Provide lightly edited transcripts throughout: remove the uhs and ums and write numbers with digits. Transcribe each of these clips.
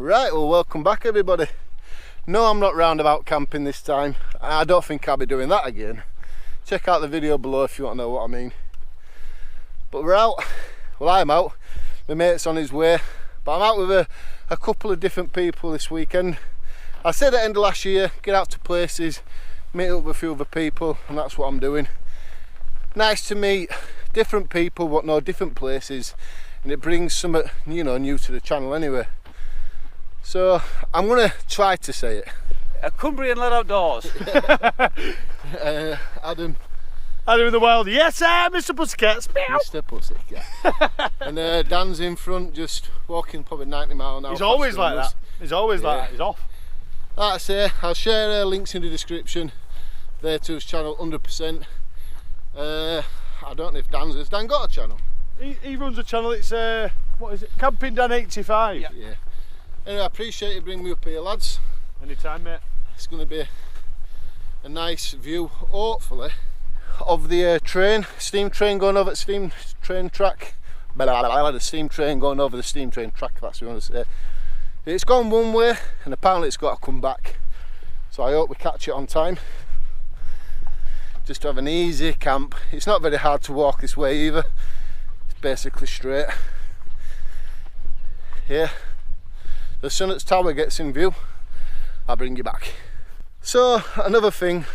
Right, well, welcome back everybody. No, I'm not roundabout camping this time. I don't think I'll be doing that again. Check out the video below if you want to know what I mean. But we're out. Well, I'm out. My mate's on his way. But I'm out with a couple of different people this weekend. I said at the end of last year, get out to places, meet up with a few other people, and that's what I'm doing. Nice to meet different people, but no, different places. And it brings something, you know, new to the channel anyway. So I'm gonna try to say it. ACumbrianladoutdoors. Adam in the wild. Yes, sir, Mr. Pussycat. Mr. Pussycat. And Dan's in front, just walking probably 90 miles an hour. He's always like that. He's always like that. He's off. Like I say, I'll share links in the description there to his channel, 100%. I don't know if has Dan got a channel? He runs a channel. It's what is it? Camping Dan 85. Yeah. Anyway, I appreciate you bringing me up here, lads. Anytime, mate. It's going to be a nice view, hopefully, of the steam train going over the steam train track. The steam train going over the steam train track, that's what you want to say. It's gone one way and apparently it's got to come back. So I hope we catch it on time. Just to have an easy camp. It's not very hard to walk this way either. It's basically straight. Yeah. The sun at the tower gets in view, I'll bring you back. So another thing,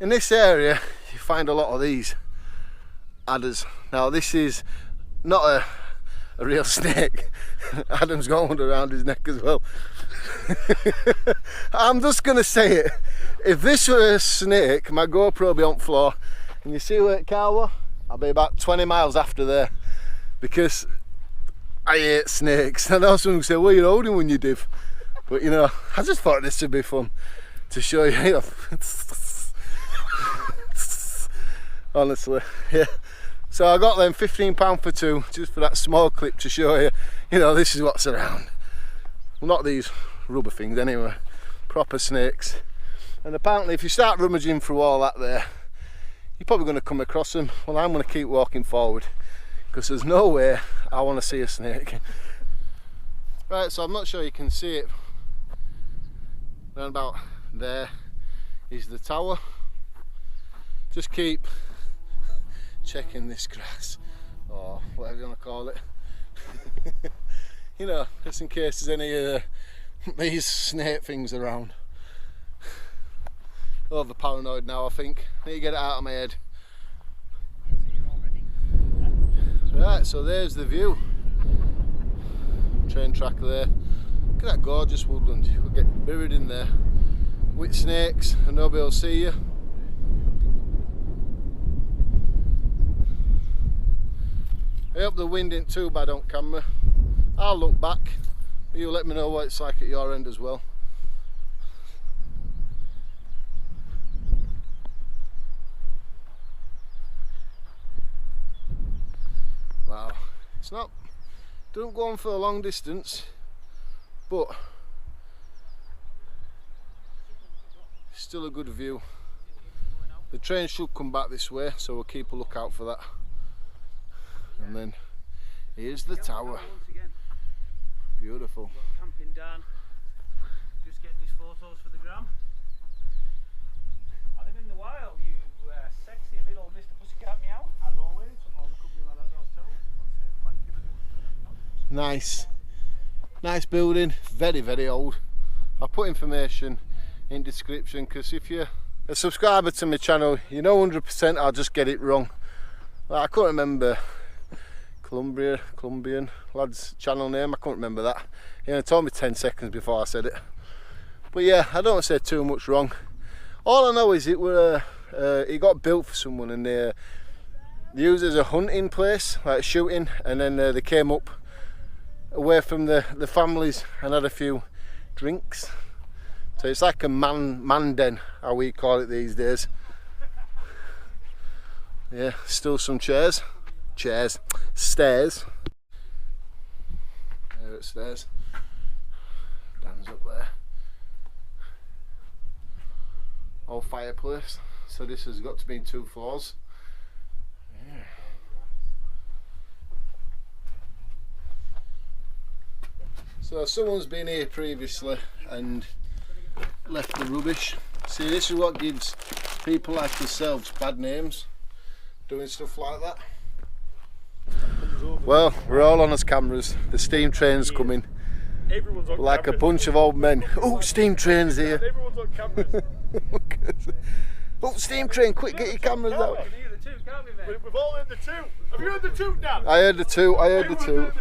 in this area you find a lot of these adders. Now this is not a real snake. Adam's got one around his neck as well. I'm just gonna say it, if this were a snake, my GoPro would be on the floor, and you see where it was, I'll be about 20 miles after there, because I hate snakes. I know someone will say, well, you're holding when you div. But you know, I just thought this would be fun to show you, know. Honestly, yeah. So I got them £15 for two, just for that small clip to show you, you know, this is what's around. Well, not these rubber things anyway, proper snakes. And apparently if you start rummaging through all that there, you're probably going to come across them. Well, I'm going to keep walking forward, because there's no way I want to see a snake. Right, so I'm not sure you can see it. Around about there is the tower. Just keep checking this grass, or whatever you want to call it. You know, just in case there's any these snake things around. Over paranoid now, I think. Need to get it out of my head. Right, so there's the view. Train track there. Look at that gorgeous woodland. You'll get buried in there with snakes and nobody will see you. I hope the wind ain't too bad on camera. I'll look back. You let me know what it's like at your end as well. Wow, it's not, don't go on for a long distance, but still a good view. The train should come back this way, so we'll keep a lookout for that. And then here's the tower. Beautiful. Camping Dan. Just getting these photos for the gram. I live in the wild, you sexy little Mr. Pussycat meow. As always, on the ACumbrianladoutdoors channel. Thank you very much. Nice building, very old. I'll put information in description, because if you're a subscriber to my channel, you know 100% I'll just get it wrong. Like, I couldn't remember Colombian lad's channel name, I couldn't remember that. He only told me 10 seconds before I said it. But yeah, I don't say too much wrong. All I know is it got built for someone, and they used it as a hunting place, like shooting, and then they came up away from the families and had a few drinks. So it's like a man den, how we call it these days. Yeah, still some stairs. There it stairs. Dan's up there. Old fireplace. So this has got to be in 2 floors. Yeah. So someone's been here previously and left the rubbish. See, this is what gives people like yourselves bad names, doing stuff like that. Well, we're all on as cameras. The steam train's coming. Everyone's on like cameras. A bunch of old men. Oh, steam train's here. Everyone's on cameras. Oh, steam train, quick, get your cameras out. We've all heard the two. Have you heard the two, Dan? I heard the two, I heard the two.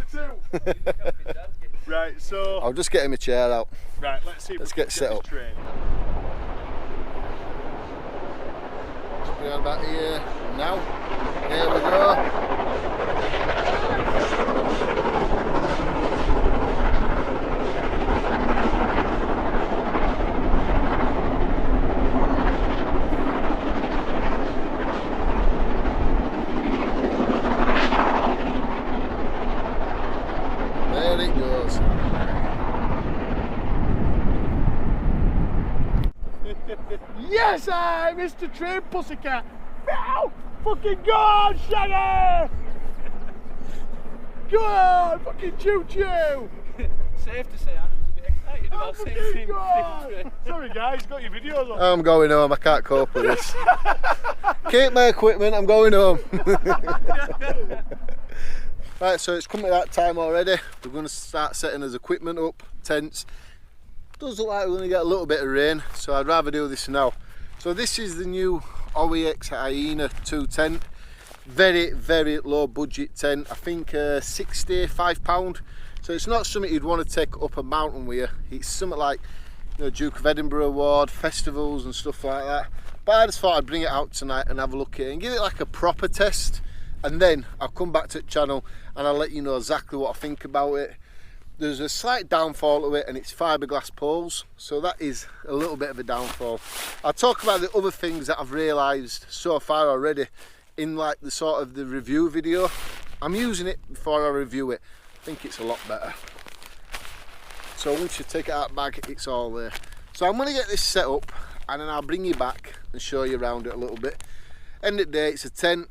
Right, so... I'll just get him a chair out. Right, let's see if let's we can get set up. Train. Just be on about here now. Here we go. There it goes. Yes, Mr. Train Pussycat. Ow! Fucking go on, Shaggy! Go on, fucking choo-choo! Safe to say Adam's a bit excited about seeing Train. Sorry guys, got your videos on. I'm going home, I can't cope with this. Keep my equipment, I'm going home. Right, so it's coming to that time already. We're going to start setting his equipment up, tents. Does look like we're going to get a little bit of rain, so I'd rather do this now. So this is the new OEX Hyena 2 tent. Very, very low budget tent. I think £65. So it's not something you'd want to take up a mountain with you. It's something like, you know, Duke of Edinburgh Award, festivals and stuff like that. But I just thought I'd bring it out tonight and have a look at it and give it like a proper test. And then I'll come back to the channel and I'll let you know exactly what I think about it. There's a slight downfall to it and it's fiberglass poles, so that is a little bit of a downfall. I'll talk about the other things that I've realised so far already in like the sort of the review video. I'm using it before I review it. I think it's a lot better. So once you take it out of the bag, it's all there. So I'm going to get this set up and then I'll bring you back and show you around it a little bit. End of the day, it's a tent,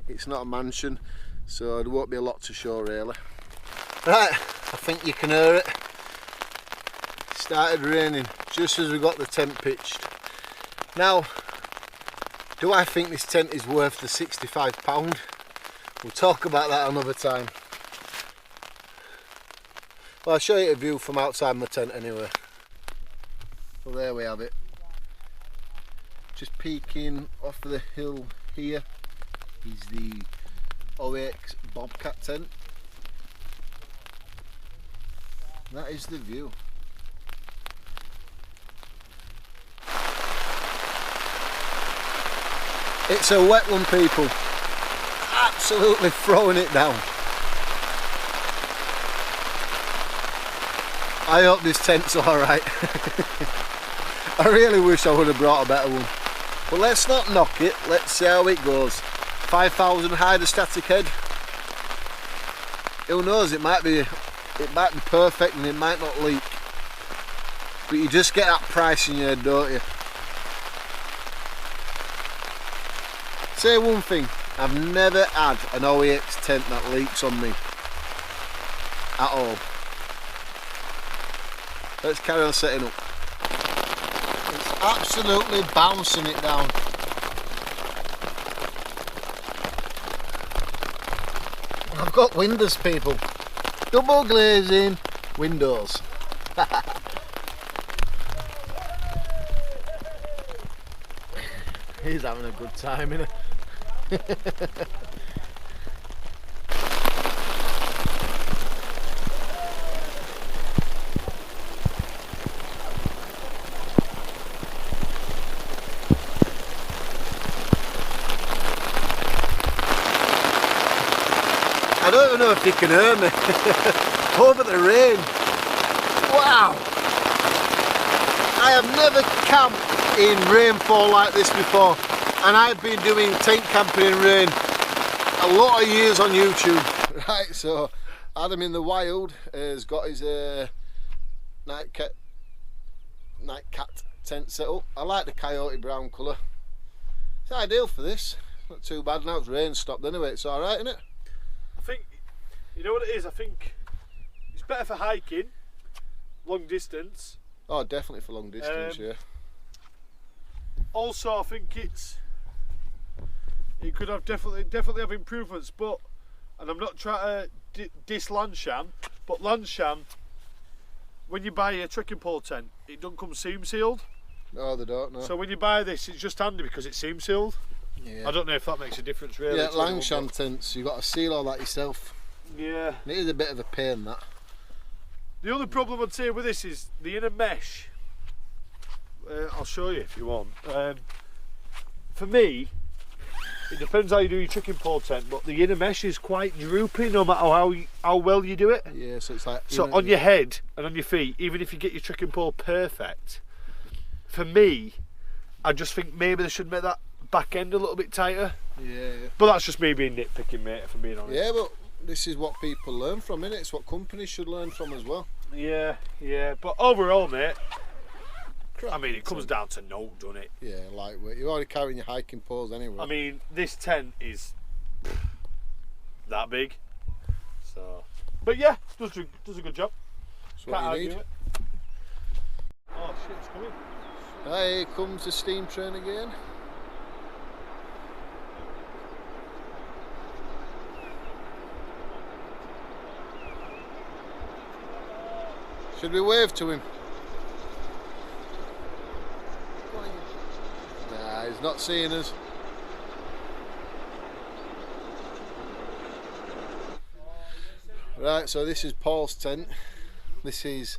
it's not a mansion, so there won't be a lot to show really. Right, I think you can hear it. It started raining just as we got the tent pitched. Now, do I think this tent is worth the £65? We'll talk about that another time. Well, I'll show you a view from outside my tent anyway. Well, there we have it. Just peeking off the hill here is the OEX Bobcat tent. That is the view. It's a wet one, people. Absolutely throwing it down. I hope this tent's alright. I really wish I would have brought a better one. But let's not knock it, let's see how it goes. 5,000 hydrostatic head. Who knows, it might be perfect and it might not leak. But you just get that price in your head, don't you? Say one thing, I've never had an OEX tent that leaks on me. At all. Let's carry on setting up. It's absolutely bouncing it down. I've got windows, people. Double glazing windows. He's having a good time, innit? I don't even know if you can hear me. Over the rain. Wow! I have never camped in rainfall like this before, and I've been doing tent camping in rain a lot of years on YouTube. Right, so Adam in the wild has got his night cat tent set up. I like the coyote brown colour. It's ideal for this. Not too bad now. It's rain stopped anyway. It's all right, isn't it? I think, you know what it is, I think it's better for hiking long distance. Oh, definitely for long distance, yeah. Also, I think it could have definitely have improvements, but, and I'm not trying to diss Lanshan, but Lanshan, when you buy a trekking pole tent, it don't come seam sealed. No, they don't, no. So when you buy this, it's just handy because it's seam sealed. Yeah. I don't know if that makes a difference really. Yeah, Lanshan tents, you've got to seal all that yourself. Yeah. And it is a bit of a pain, that. The only problem I'd say with this is the inner mesh. I'll show you if you want. For me, it depends how you do your trekking pole tent, but the inner mesh is quite droopy no matter how well you do it. Yeah, so it's like... So on your head and on your feet, even if you get your trekking pole perfect, for me, I just think maybe they should make that back end a little bit tighter. Yeah. But that's just me being nitpicking, mate, if I'm being honest. Yeah, but this is what people learn from, innit? It's what companies should learn from as well. Yeah. But overall, mate, I mean, it comes down to note, doesn't it? Yeah, lightweight. You're already carrying your hiking poles anyway. I mean, this tent is that big. So, but yeah, does a good job. That's what you need. It. Oh shit, it's coming. Here comes the steam train again. Should we wave to him? Nah, he's not seeing us. Right, so this is Paul's tent. This is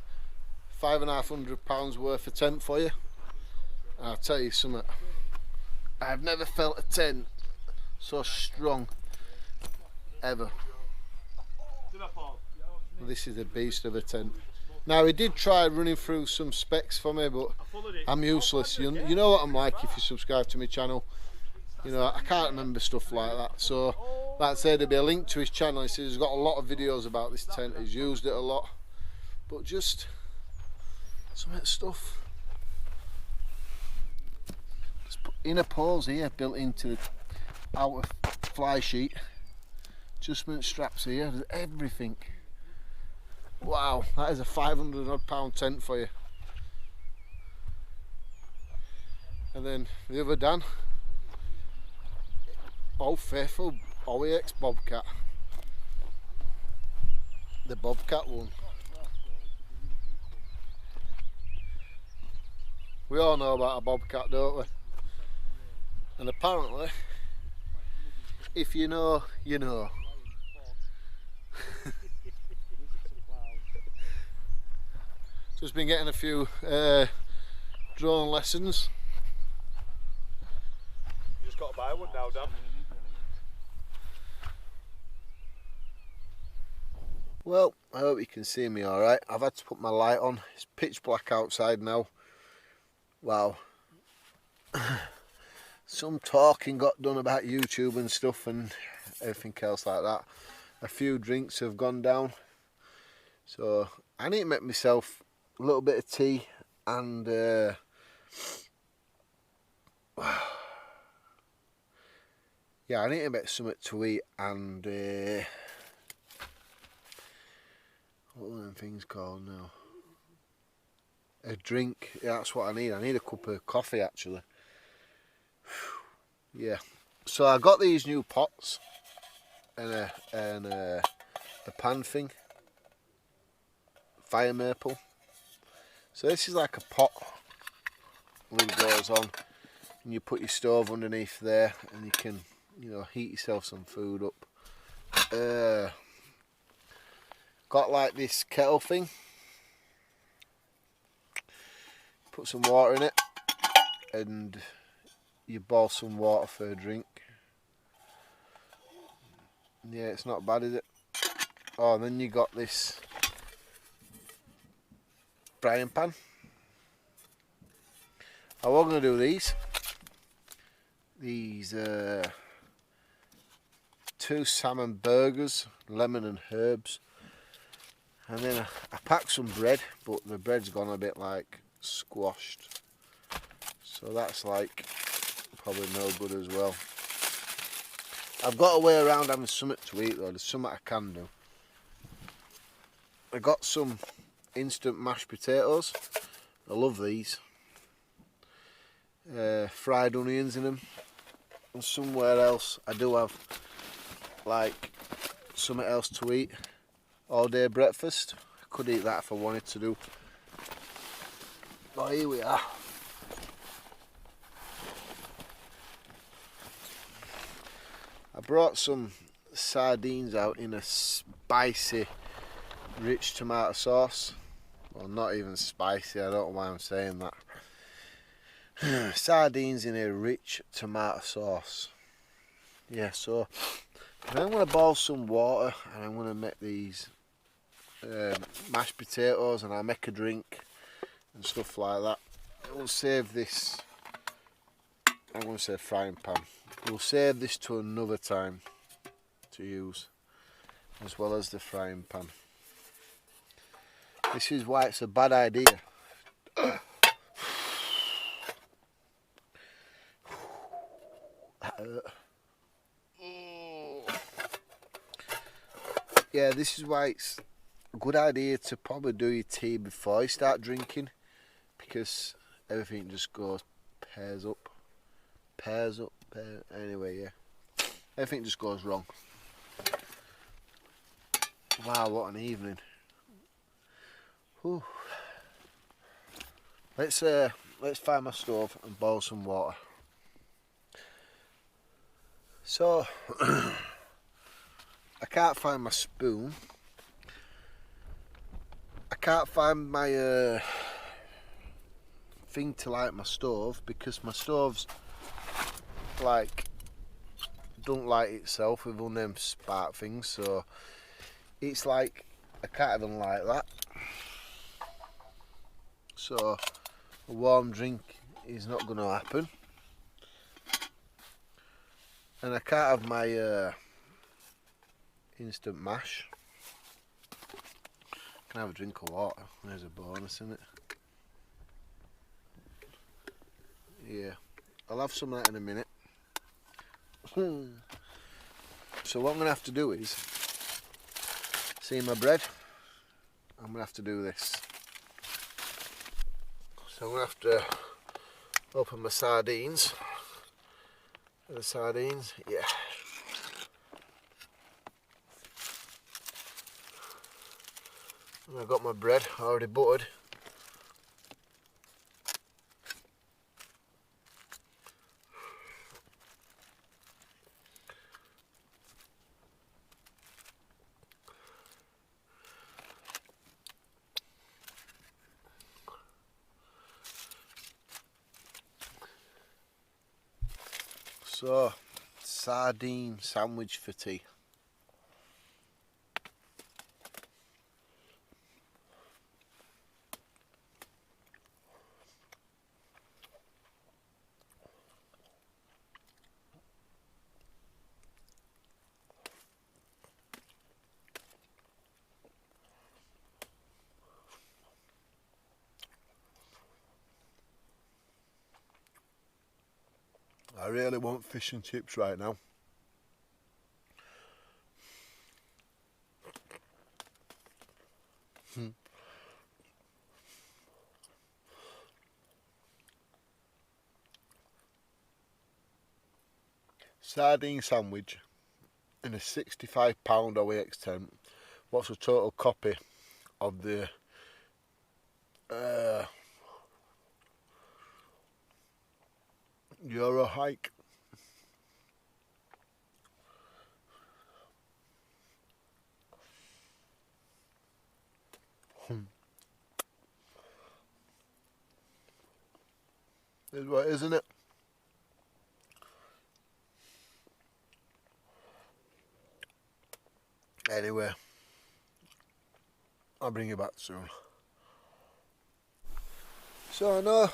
£550 worth of tent for you. I'll tell you something. I've never felt a tent so strong ever. This is a beast of a tent. Now, he did try running through some specs for me, but I'm useless. You know what I'm like if you subscribe to my channel. You know, I can't remember stuff like that. So, like I said, there'll be a link to his channel. He says he's got a lot of videos about this tent. He's used it a lot. But just some of that stuff. Just put inner poles here built into the outer fly sheet. Adjustment straps here. There's everything. Wow, that is a £500 tent for you. And then the other Dan, old faithful OEX Bobcat, the Bobcat one. We all know about a Bobcat, don't we? And apparently, if you know, you know. Just been getting a few drone lessons. You just got to buy one now, Dan. Well, I hope you can see me alright. I've had to put my light on. It's pitch black outside now. Wow. Some talking got done about YouTube and stuff and everything else like that. A few drinks have gone down. So I need to make myself a little bit of tea and yeah, I need to make something to eat and what are them things called now? A drink. Yeah, that's what I need. I need a cup of coffee actually. Yeah. So I got these new pots and a pan thing. Fire maple. So this is like a pot. Lid goes on and you put your stove underneath there and you can, you know, heat yourself some food up. Got like this kettle thing. Put some water in it and you boil some water for a drink. Yeah, it's not bad, is it? Oh, and then you got this frying pan. I was going to do these 2 salmon burgers, lemon and herbs, and then I packed some bread, but the bread's gone a bit like squashed, so that's like probably no good as well. I've got a way around having something to eat though. There's something I can do. I got some instant mashed potatoes. I love these. Fried onions in them. And somewhere else I do have like something else to eat. All day breakfast. I could eat that if I wanted to do. But here we are. I brought some sardines out in a spicy, rich tomato sauce. Well, not even spicy, I don't know why I'm saying that. Sardines in a rich tomato sauce. Yeah, so I'm going to boil some water and I'm going to make these mashed potatoes, and I'll make a drink and stuff like that. We'll save this, I'm going to say frying pan. We'll save this to another time to use, as well as the frying pan. This is why it's a bad idea. Yeah, this is why it's a good idea to probably do your tea before you start drinking, because everything just goes pairs up. Anyway, yeah, everything just goes wrong. Wow, what an evening. Whew. Let's find my stove and boil some water. So I can't find my spoon. I can't find my thing to light my stove, because my stove's like don't light itself with one of them spark things, so it's like I can't even light that. So a warm drink is not going to happen, and I can't have my instant mash. I can have a drink of water. There's a bonus in it. Yeah, I'll have some of that in a minute. So what I'm going to have to do is, see my bread, I'm going to have to do this. So I'm going to have to open my sardines. The sardines, yeah. And I've got my bread already buttered. So, sardine sandwich for tea. I really want fish and chips right now. Sardine sandwich in a £65 OEX10. What's the total copy of the Euro hike? Is what, isn't it? Anyway, I'll bring you back soon. So I know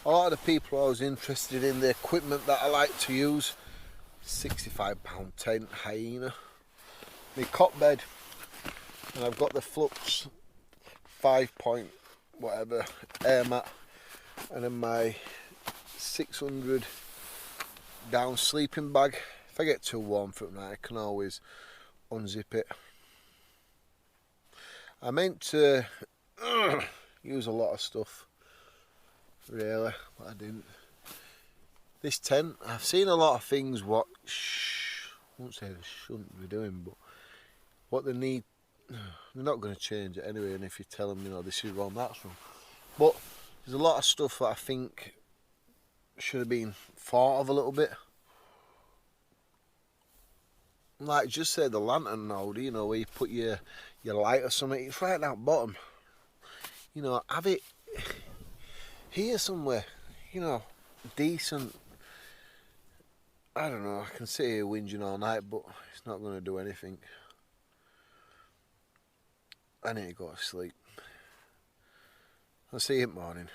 a lot of the people I was interested in the equipment that I like to use. £65 tent, Hyena. My cot bed, and I've got the Flux 5 point whatever air mat, and then my 600 down sleeping bag. If I get too warm for it night, I can always unzip it. I meant to use a lot of stuff, really, but I didn't. This tent, I've seen a lot of things what I won't say they shouldn't be doing, but what they need, they're not going to change it anyway. And if you tell them, you know, this is wrong, that's wrong. But there's a lot of stuff that I think should have been thought of a little bit. Like just say the lantern holder, you know, where you put your light or something, it's right down bottom. You know, have it here somewhere, you know, decent. I don't know, I can sit here whinging all night, but it's not going to do anything. I need to go to sleep. I'll see you in the morning.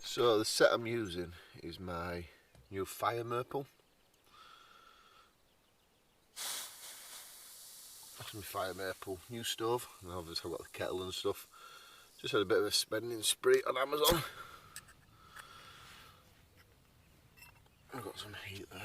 So the set I'm using is my new fire maple. That's my fire maple new stove, and obviously I've got the kettle and stuff. Just had a bit of a spending spree on Amazon. I've got some heat there.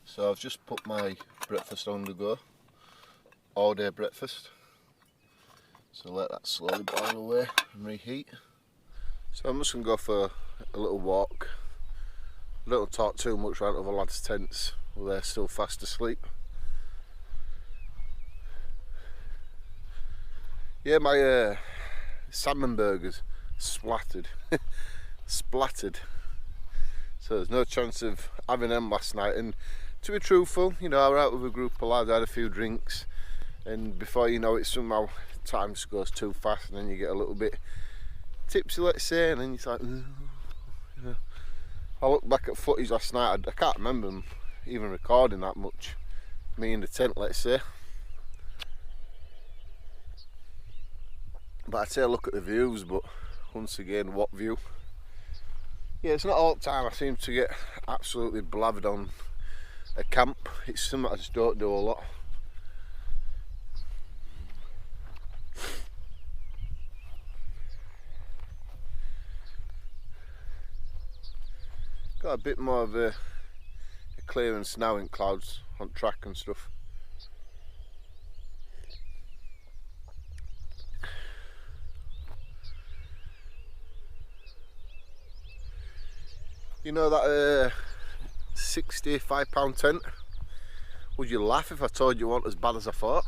So I've just put my breakfast on the go, all day breakfast. So let that slowly boil away and reheat. So I'm just going to go for a little walk. I don't talk too much around other lads' tents while they're still fast asleep. Yeah, my salmon burgers splattered. Splattered. So there's no chance of having them last night. And to be truthful, you know, I was out with a group of lads, I had a few drinks, and before you know it, somehow time just goes too fast, and then you get a little bit tipsy, let's say, and then you're like, you know. I look back at footage last night, I can't remember them even recording that much, me in the tent, let's say. But I'd say look at the views, but once again, what view? Yeah, it's not all the time I seem to get absolutely blathered on a camp. It's something I just don't do a lot. Got a bit more of a clearance now in clouds on track and stuff. You know that £65 tent? Would you laugh if I told you it wasn't as bad as I thought?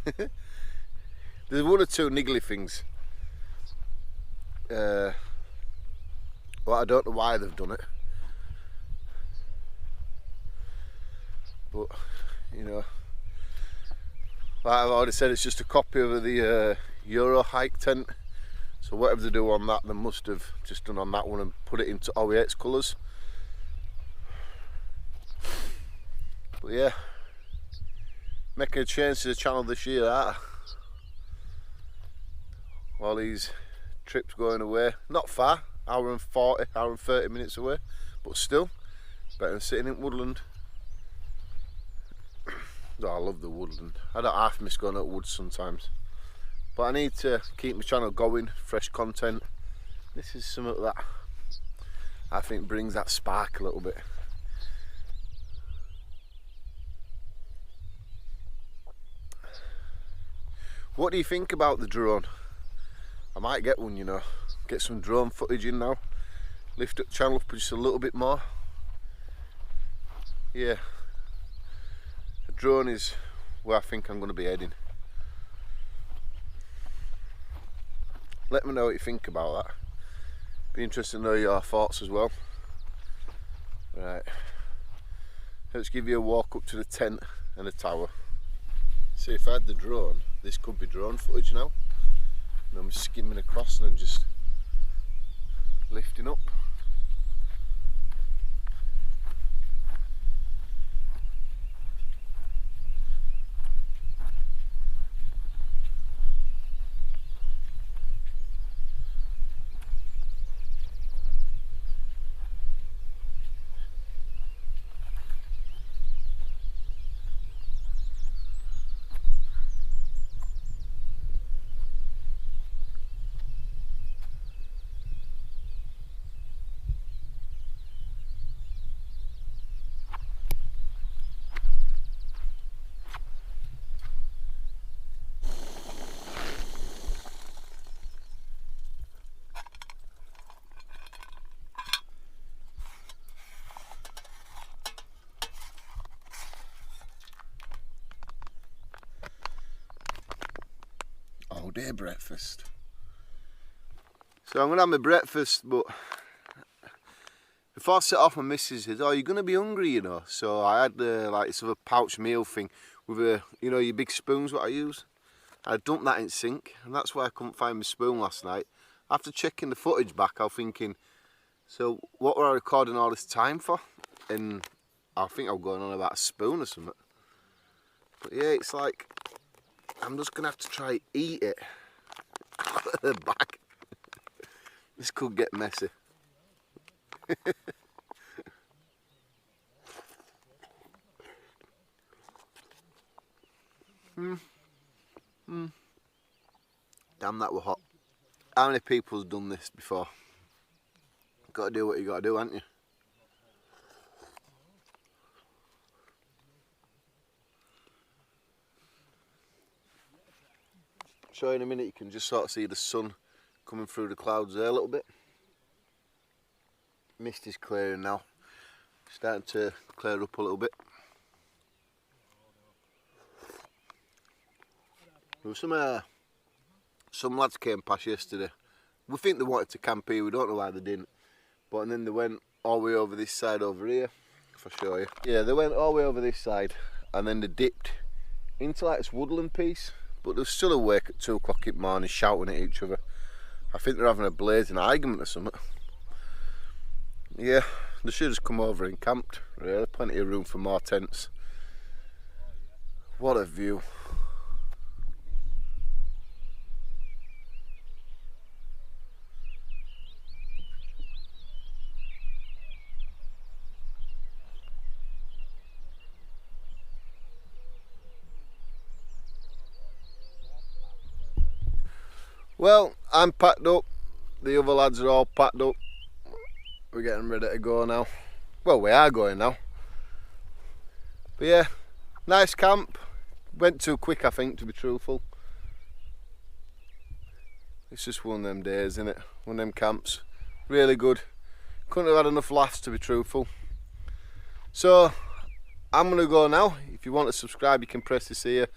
There's one or two niggly things. Well, I don't know why they've done it. But, you know, like I've already said, it's just a copy of the Euro hike tent. So whatever they do on that, they must have just done on that one and put it into OEX colours. But yeah, making a change to the channel this year, that. All these trips going away, not far, hour and 40, hour and 30 minutes away, but still, better than sitting in woodland. Oh, I love the woodland. I don't half miss going out woods sometimes. But I need to keep my channel going, fresh content. This is something that I think brings that spark a little bit. What do you think about the drone? I might get one, you know. Get some drone footage in now. Lift up the channel up just a little bit more. Yeah. A drone is where I think I'm going to be heading. Let me know what you think about that. Be interested to know your thoughts as well. Right, let's give you a walk up to the tent and the tower. See, if I had the drone, this could be drone footage now. And I'm skimming across and just lifting up. All day breakfast. So I'm gonna have my breakfast, but before I set off, my missus said, "Oh, you're gonna be hungry, you know." So I had like this other pouch meal thing with you know, your big spoons what I use. I dumped that in sink, and that's why I couldn't find my spoon last night. After checking the footage back, I was thinking, so what were I recording all this time for? And I think I was going on about a spoon or something. But yeah, it's like I'm just gonna have to try eat it out of the bag. This could get messy. Damn, that were hot. How many people's done this before? Got to do what you got to do, haven't you? So in a minute you can just sort of see the sun coming through the clouds there a little bit. Mist is clearing now, starting to clear up a little bit. There was some lads came past yesterday. We think they wanted to camp here, we don't know why they didn't. But and then they went all the way over this side over here, if I show you. Yeah, they went all the way over this side and then they dipped into like this woodland piece. But they're still awake at 2 o'clock in the morning shouting at each other. I think they're having a blazing argument or something. Yeah, they should have just come over and camped. Really, plenty of room for more tents. What a view. Well, I'm packed up. The other lads are all packed up. We're getting ready to go now. Well, we are going now. But yeah, nice camp. Went too quick, I think, to be truthful. It's just one of them days, isn't it? One of them camps. Really good. Couldn't have had enough laughs, to be truthful. So, I'm going to go now. If you want to subscribe, you can press this here.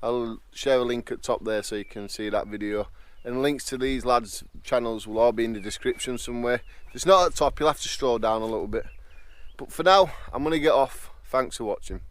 I'll share a link at top there so you can see that video. And links to these lads' channels will all be in the description somewhere. If it's not at the top, you'll have to scroll down a little bit. But for now, I'm going to get off. Thanks for watching.